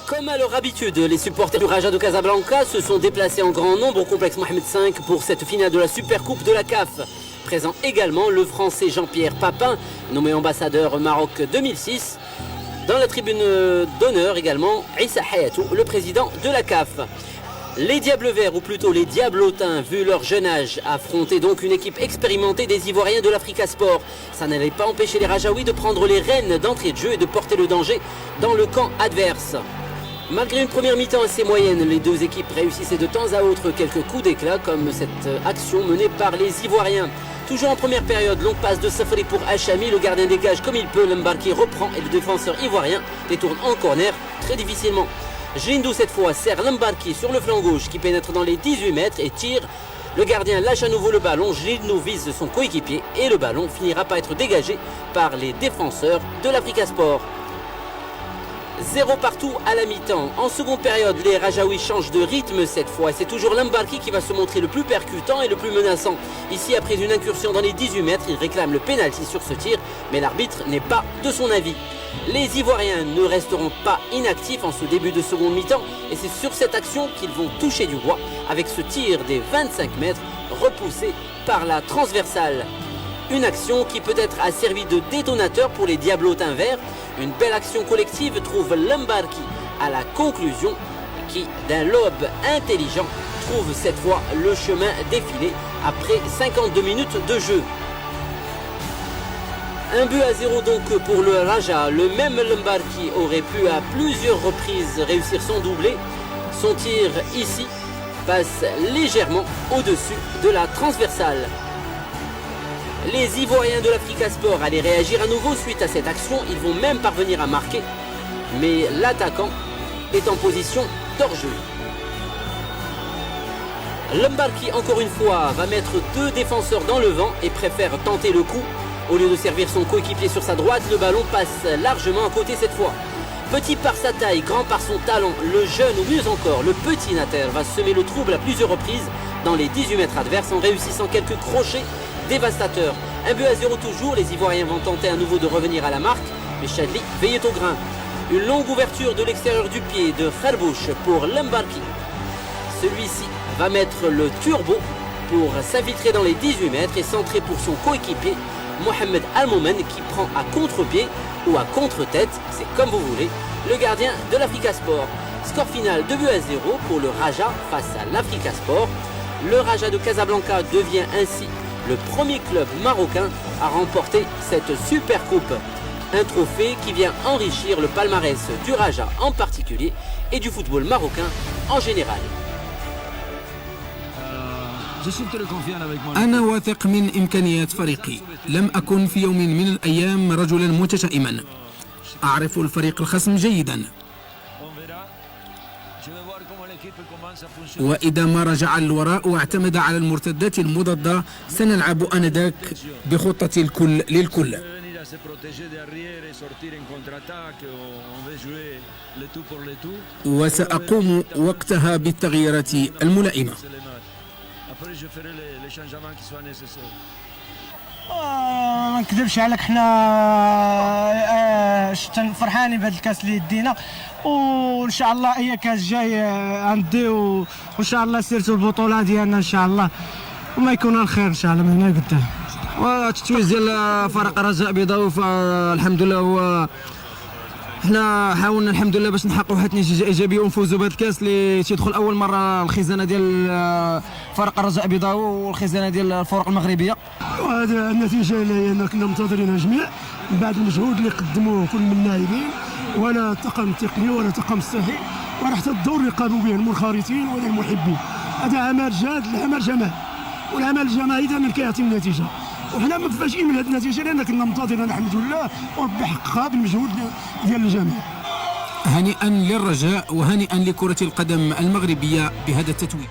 Comme à leur habitude, les supporters du Raja de Casablanca se sont déplacés en grand nombre au complexe Mohamed V pour cette finale de la Supercoupe de la CAF. Présent également le Français Jean-Pierre Papin, nommé ambassadeur Maroc 2006. Dans la tribune d'honneur également, Issa Hayatou, le président de la CAF. Les Diables Verts, ou plutôt les Diablotins, vu leur jeune âge, affrontaient donc une équipe expérimentée des Ivoiriens de l'Africa Sport. Ça n'allait pas empêcher les Rajaouis de prendre les rênes d'entrée de jeu et de porter le danger dans le camp adverse. Malgré une première mi-temps assez moyenne, les deux équipes réussissaient de temps à autre quelques coups d'éclat, comme cette action menée par les Ivoiriens. Toujours en première période, longue passe de Safari pour Hachami, le gardien dégage comme il peut, Lembarki reprend et le défenseur ivoirien détourne en corner très difficilement. Jindou cette fois sert Lembarki sur le flanc gauche qui pénètre dans les 18 mètres et tire. Le gardien lâche à nouveau le ballon, Jindou vise son coéquipier et le ballon finira par être dégagé par les défenseurs de l'Africa Sport. 0 partout à la mi-temps. En seconde période, les Rajaouis changent de rythme cette fois. C'est toujours Lembarki qui va se montrer le plus percutant et le plus menaçant. Ici, après une incursion dans les 18 mètres, il réclame le pénalty sur ce tir, mais l'arbitre n'est pas de son avis. Les Ivoiriens ne resteront pas inactifs en ce début de seconde mi-temps et c'est sur cette action qu'ils vont toucher du bois avec ce tir des 25 mètres repoussé par la transversale. Une action qui peut-être a servi de détonateur pour les Diablotins verts. Une belle action collective trouve Lembarki à la conclusion qui, d'un lob intelligent, trouve cette fois le chemin défilé après 52 minutes de jeu. 1-0 donc pour le Raja. Le même Lembarki aurait pu à plusieurs reprises réussir son doublé. Son tir ici passe légèrement au-dessus de la transversale. Les Ivoiriens de l'Africa Sport allaient réagir à nouveau suite à cette action. Ils vont même parvenir à marquer. Mais l'attaquant est en position d'hors-jeu. Lembarki, encore une fois, va mettre deux défenseurs dans le vent et préfère tenter le coup. Au lieu de servir son coéquipier sur sa droite, le ballon passe largement à côté cette fois. Petit par sa taille, grand par son talent, le jeune ou mieux encore, le petit Nater va semer le trouble à plusieurs reprises dans les 18 mètres adverses en réussissant quelques crochets dévastateurs. 1-0 toujours, les Ivoiriens vont tenter à nouveau de revenir à la marque, mais Chadli veillait au grain. Une longue ouverture de l'extérieur du pied de Kharbouch pour Lembarki. Celui-ci va mettre le turbo pour s'infiltrer dans les 18 mètres et centrer pour son coéquipier Mohamed Almomen qui prend à contre-pied ou à contre-tête, c'est comme vous voulez, le gardien de l'Africa Sport. Score final 2-0 pour le Raja face à l'Africa Sport. Le Raja de Casablanca devient ainsi le premier club marocain à remporter cette super coupe. Un trophée qui vient enrichir le palmarès du Raja en particulier et du football marocain en général. أنا واثق من إمكانيات فريقي. لم أكن في يوم من الأيام رجلا متشائما. أعرف الفريق الخصم جيدا. وإذا ما رجع للوراء واعتمد على المرتدات المضادة سنلعب آنذاك بخطة الكل للكل. وسأقوم وقتها بالتغييرات الملائمة. ما نكذبش عليك، حنا فرحانين بهذا الكاس اللي دينا، وان شاء الله اي كاس جاي غنديو، وان شاء الله سيرتو البطوله ديالنا ان شاء الله وما يكون الخير ان شاء الله من هنا قدام. والتتويج ديال فريق رجاء بيضاوي فالحمد لله هو حنا حاولنا الحمد لله باش نحققوا واحد النتيجه ايجابيه ونفوزوا بهذا الكاس اللي تيدخل اول مره الخزانه ديال فريق الرجاء بيضاوي والخزانه ديال الفرق المغربيه. وهذا النتيجه اللي كنا منتظرينها جميع من بعد المجهود اللي قدموه كل من اللاعبين ولا الطاقم التقني ولا الطاقم الصحي ولا حتى الدور اللي قاموا به المنخرطين ولا المحبين. هذا عمل جاد، العمل جماعي، والعمل الجماعي دائما كيعطي النتيجه، وحنا متفاجئين من هذه النتيجه لان كنا منتظرين الحمد لله وربي حققها بالمجهود ديال الجميع. هنيئا للرجاء وهنيئا لكرة القدم المغربية بهذا التتويج.